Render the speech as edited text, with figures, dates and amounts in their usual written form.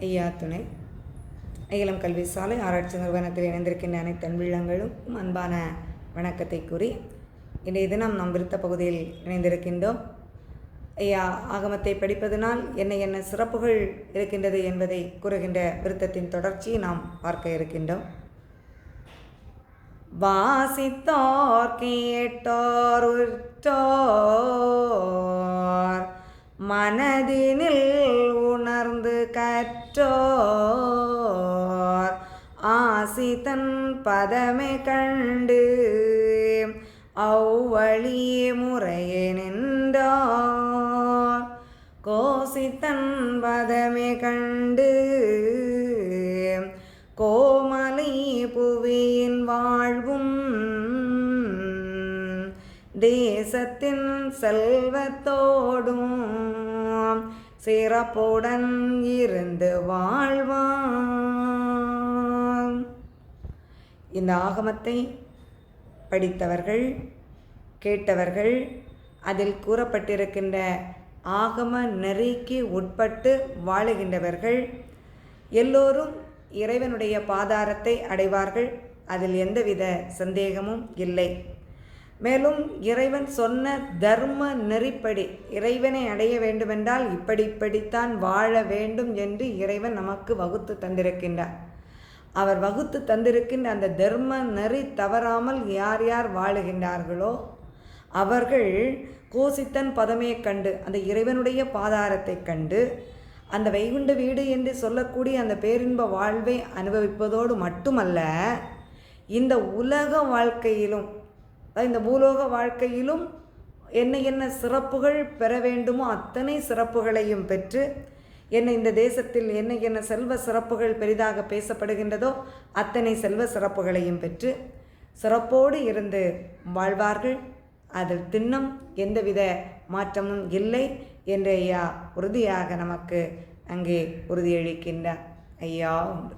ஐயா துணை அகிலம் கல்வி சாலை ஆராய்ச்சி நிறுவனத்தில் இணைந்திருக்கின்ற அனைத்து அன்புள்ளங்களும் அன்பான வணக்கத்தை கூறி இன்றைய தினம் நாம் விருத்த பகுதியில் இணைந்திருக்கின்றோம். ஐயா ஆகமத்தை படிப்பதனால் என்ன சிறப்புகள் இருக்கின்றது என்பதை கூறுகின்ற விருத்தத்தின் தொடர்ச்சியை நாம் பார்க்க இருக்கின்றோம். வாசித்தோர் கேட்டோர் உற்றோர் மனதினில் உணர்ந்து கற்றோர் ஆசிதன் பதமே கண்டு அவ்வழி முறையே நின்றார் கோசித்தன் பதமே கண்டு கோமலை புவியின் வாழ்வும் தேசத்தின் செல்வத்தோடும் சிறப்புடன் இருந்து வாழ்வான். இந்த ஆகமத்தை படித்தவர்கள், கேட்டவர்கள், அதில் கூறப்பட்டிருக்கின்ற ஆகம நெறிக்கு உட்பட்டு வாழுகின்றவர்கள் எல்லோரும் இறைவனுடைய பாதாரத்தை அடைவார்கள். அதில் எந்தவித சந்தேகமும் இல்லை. மேலும் இறைவன் சொன்ன தர்ம நெறிப்படி இறைவனை அடைய வேண்டுமென்றால் இப்படித்தான் வாழ வேண்டும் என்று இறைவன் நமக்கு வகுத்து தந்திருக்கின்றார். அவர் வகுத்து தந்திருக்கின்ற அந்த தர்ம நெறி தவறாமல் யார் யார் வாழுகின்றார்களோ அவர்கள் கோசித்தன் பதமே கண்டு அந்த இறைவனுடைய பாதாரத்தை கண்டு அந்த வைகுண்ட வீடு என்று சொல்லக்கூடிய அந்த பேரின்ப வாழ்வை அனுபவிப்பதோடு மட்டுமல்ல, இந்த உலக வாழ்க்கையிலும் இந்த பூலோக வாழ்க்கையிலும் என்ன சிறப்புகள் பெற வேண்டுமோ அத்தனை சிறப்புகளையும் பெற்று இந்த தேசத்தில் என்ன செல்வ சிறப்புகள் பெரிதாக பேசப்படுகின்றதோ அத்தனை செல்வ சிறப்புகளையும் பெற்று சிறப்போடு இருந்து வாழ்வார்கள். அதில் தின்னும் எந்தவித மாற்றமும் இல்லை என்று ஐயா உறுதியாக நமக்கு அங்கே உறுதியளிக்கின்றார். ஐயா உண்டு.